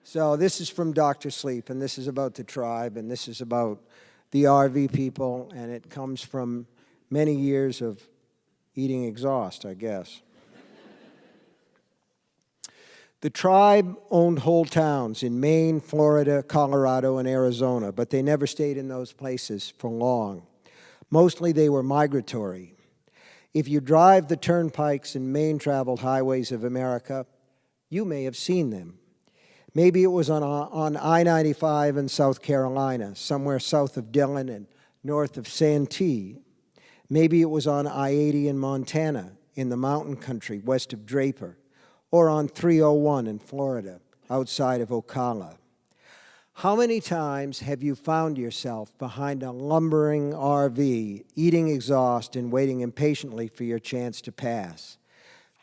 So this is from Dr. Sleep, and this is about the tribe, and this is about the RV people, and it comes from many years of eating exhaust, I guess. The tribe owned whole towns in Maine, Florida, Colorado, and Arizona, but they never stayed in those places for long. Mostly they were migratory. If you drive the turnpikes and main-traveled highways of America, you may have seen them. Maybe it was on I-95 in South Carolina, somewhere south of Dillon and north of Santee. Maybe it was on I-80 in Montana, in the mountain country west of Draper, or on 301 in Florida, outside of Ocala. How many times have you found yourself behind a lumbering RV, eating exhaust and waiting impatiently for your chance to pass?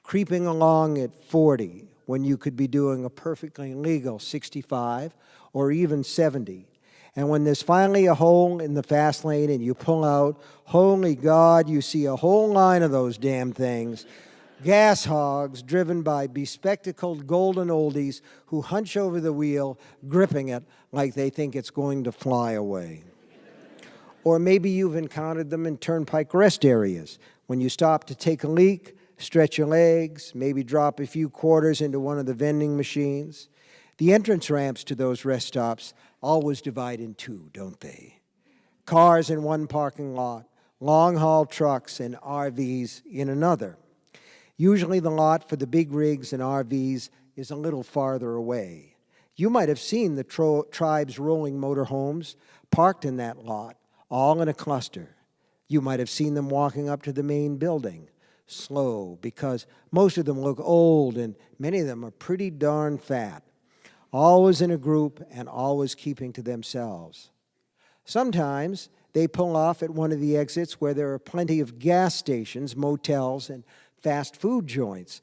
Creeping along at 40 when you could be doing a perfectly legal 65 or even 70. And when there's finally a hole in the fast lane and you pull out, holy God, you see a whole line of those damn things. Gas hogs driven by bespectacled golden oldies who hunch over the wheel, gripping it like they think it's going to fly away. Or maybe you've encountered them in turnpike rest areas when you stop to take a leak, stretch your legs, maybe drop a few quarters into one of the vending machines. The entrance ramps to those rest stops always divide in two, don't they? Cars in one parking lot, long-haul trucks and RVs in another. Usually the lot for the big rigs and RVs is a little farther away. You might have seen the tribe's rolling motorhomes parked in that lot, all in a cluster. You might have seen them walking up to the main building, slow, because most of them look old and many of them are pretty darn fat, always in a group and always keeping to themselves. Sometimes they pull off at one of the exits where there are plenty of gas stations, motels, and fast food joints.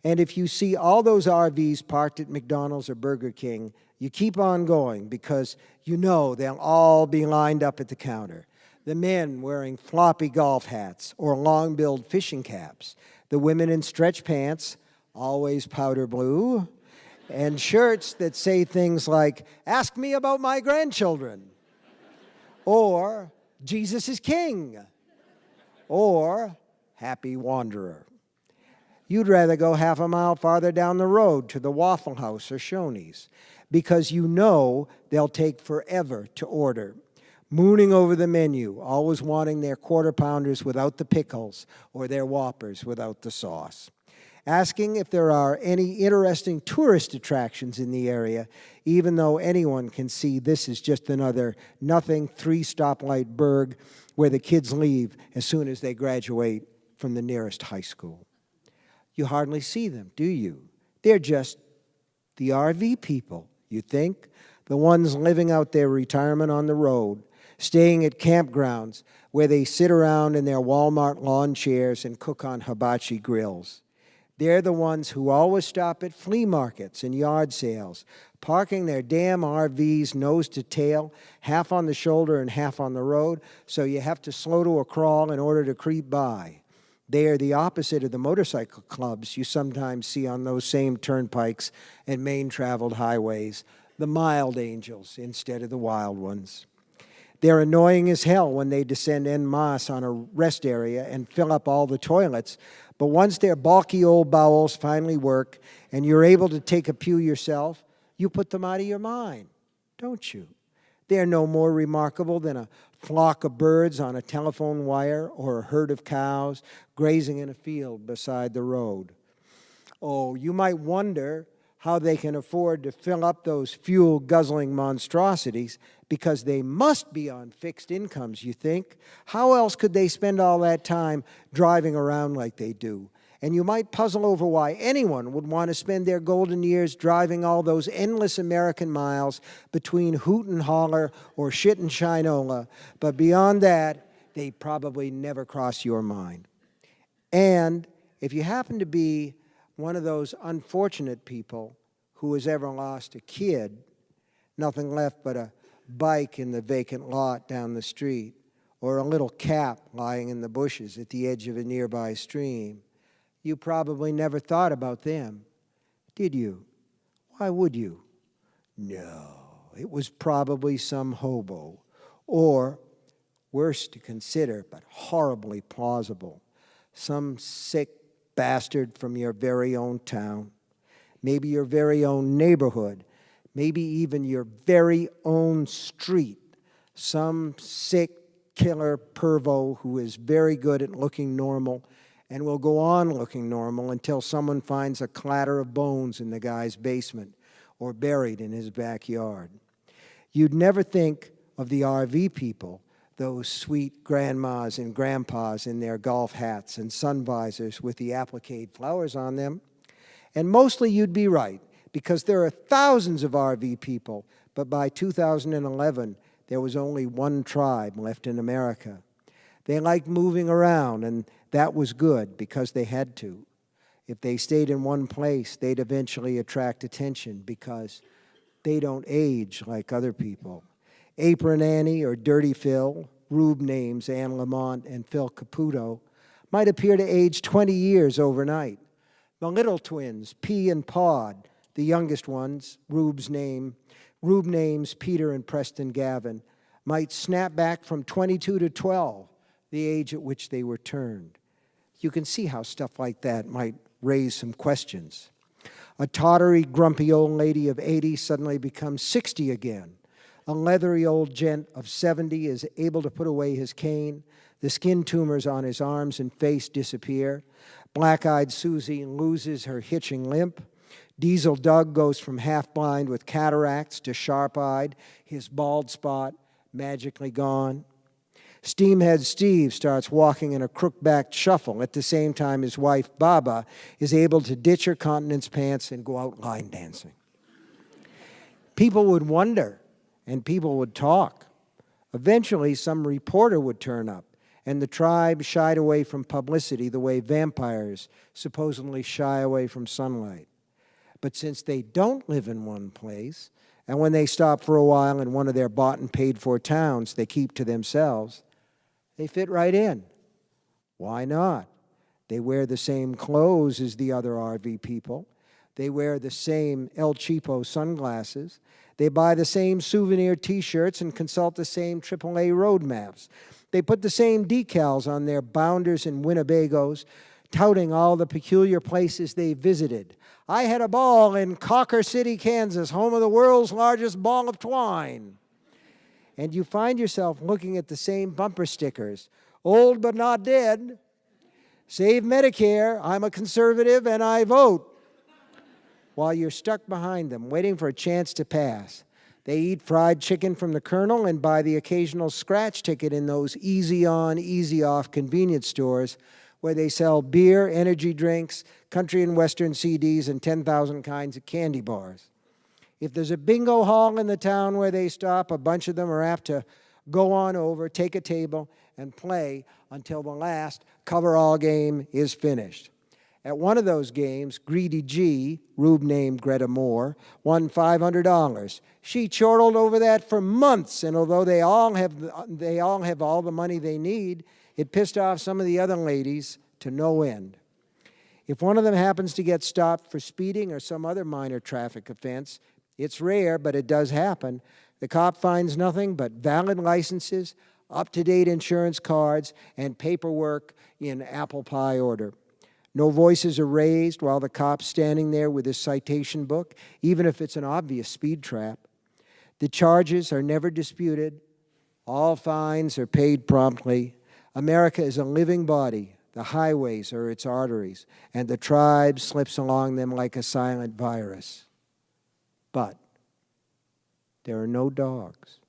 And if you see all those RVs parked at McDonald's or Burger King, you keep on going because you know they'll all be lined up at the counter. The men wearing floppy golf hats or long-billed fishing caps. The women in stretch pants, always powder blue, and shirts that say things like, "Ask me about my grandchildren," or "Jesus is King," or "Happy Wanderer." You'd rather go half a mile farther down the road to the Waffle House or Shoney's because you know they'll take forever to order, mooning over the menu, always wanting their quarter pounders without the pickles or their Whoppers without the sauce. Asking if there are any interesting tourist attractions in the area, even though anyone can see this is just another nothing three-stoplight burg where the kids leave as soon as they graduate from the nearest high school. You hardly see them, do you? They're just the RV people, you think, the ones living out their retirement on the road, staying at campgrounds where they sit around in their Walmart lawn chairs and cook on hibachi grills. They're the ones who always stop at flea markets and yard sales, parking their damn RVs nose to tail, half on the shoulder and half on the road, so you have to slow to a crawl in order to creep by. They are the opposite of the motorcycle clubs you sometimes see on those same turnpikes and main-traveled highways, the mild angels instead of the wild ones. They're annoying as hell when they descend en masse on a rest area and fill up all the toilets, but once their bulky old bowels finally work and you're able to take a pew yourself, you put them out of your mind, don't you? They're no more remarkable than a flock of birds on a telephone wire or a herd of cows grazing in a field beside the road. Oh, you might wonder how they can afford to fill up those fuel-guzzling monstrosities because they must be on fixed incomes, you think. How else could they spend all that time driving around like they do? And you might puzzle over why anyone would want to spend their golden years driving all those endless American miles between Hoot and Holler or Shit and Shinola. But beyond that, they probably never cross your mind. And if you happen to be one of those unfortunate people who has ever lost a kid, nothing left but a bike in the vacant lot down the street, or a little cap lying in the bushes at the edge of a nearby stream, you probably never thought about them, did you? Why would you? No, it was probably some hobo, or, worse to consider, but horribly plausible, some sick bastard from your very own town, maybe your very own neighborhood, maybe even your very own street, some sick killer pervo who is very good at looking normal and will go on looking normal until someone finds a clatter of bones in the guy's basement or buried in his backyard. You'd never think of the RV people, those sweet grandmas and grandpas in their golf hats and sun visors with the applique flowers on them. And mostly you'd be right, because there are thousands of RV people, but by 2011, there was only one tribe left in America. They liked moving around, and that was good because they had to. If they stayed in one place, they'd eventually attract attention because they don't age like other people. Apron Annie or Dirty Phil, Rube names Anne Lamont and Phil Caputo, might appear to age 20 years overnight. The little twins, P and Pod, the youngest ones, Rube names Peter and Preston Gavin, might snap back from 22 to 12, the age at which they were turned. You can see how stuff like that might raise some questions. A tottery, grumpy old lady of 80 suddenly becomes 60 again. A leathery old gent of 70 is able to put away his cane. The skin tumors on his arms and face disappear. Black-eyed Susie loses her hitching limp. Diesel Doug goes from half-blind with cataracts to sharp-eyed, his bald spot magically gone. Steamhead Steve starts walking in a crook-backed shuffle at the same time his wife, Baba, is able to ditch her continence pants and go out line dancing. People would wonder, and people would talk. Eventually, some reporter would turn up, and the tribe shied away from publicity the way vampires supposedly shy away from sunlight. But since they don't live in one place, and when they stop for a while in one of their bought and paid for towns they keep to themselves, they fit right in. Why not? They wear the same clothes as the other RV people. They wear the same El Cheapo sunglasses. They buy the same souvenir T-shirts and consult the same AAA road maps. They put the same decals on their Bounders and Winnebagos, touting all the peculiar places they visited. I had a ball in Cocker City, Kansas, home of the world's largest ball of twine. And you find yourself looking at the same bumper stickers. Old but not dead. Save Medicare. I'm a conservative and I vote. While you're stuck behind them, waiting for a chance to pass. They eat fried chicken from the Colonel and buy the occasional scratch ticket in those easy-on, easy-off convenience stores where they sell beer, energy drinks, country and western CDs, and 10,000 kinds of candy bars. If there's a bingo hall in the town where they stop, a bunch of them are apt to go on over, take a table, and play until the last coverall game is finished. At one of those games, Greedy G, Rube named Greta Moore, won $500. She chortled over that for months, and although they all have all the money they need, it pissed off some of the other ladies to no end. If one of them happens to get stopped for speeding or some other minor traffic offense, it's rare, but it does happen. The cop finds nothing but valid licenses, up-to-date insurance cards, and paperwork in apple pie order. No voices are raised while the cop's standing there with his citation book, even if it's an obvious speed trap. The charges are never disputed. All fines are paid promptly. America is a living body. The highways are its arteries, and the tribe slips along them like a silent virus. But there are no dogs.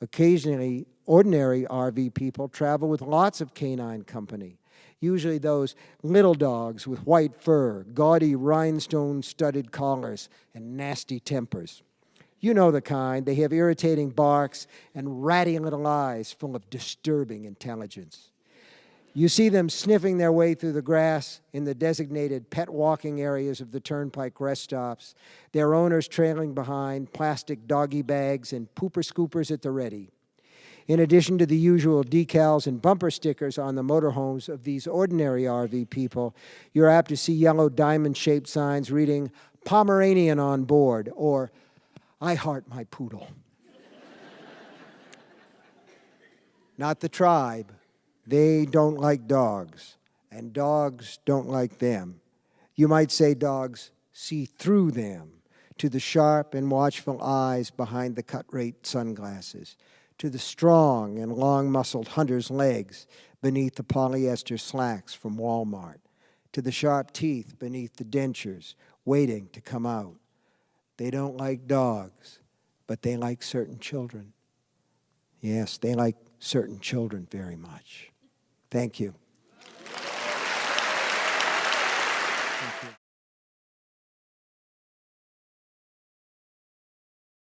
Occasionally, ordinary RV people travel with lots of canine company, usually those little dogs with white fur, gaudy rhinestone-studded collars, and nasty tempers. You know the kind. They have irritating barks and ratty little eyes full of disturbing intelligence. You see them sniffing their way through the grass in the designated pet walking areas of the turnpike rest stops, their owners trailing behind, plastic doggy bags and pooper scoopers at the ready. In addition to the usual decals and bumper stickers on the motorhomes of these ordinary RV people, you're apt to see yellow diamond-shaped signs reading, "Pomeranian on board," or I heart my poodle. Not the tribe. They don't like dogs, and dogs don't like them. You might say dogs see through them, to the sharp and watchful eyes behind the cut-rate sunglasses, to the strong and long-muscled hunter's legs beneath the polyester slacks from Walmart, to the sharp teeth beneath the dentures waiting to come out. They don't like dogs, but they like certain children. Yes, they like certain children very much. Thank you.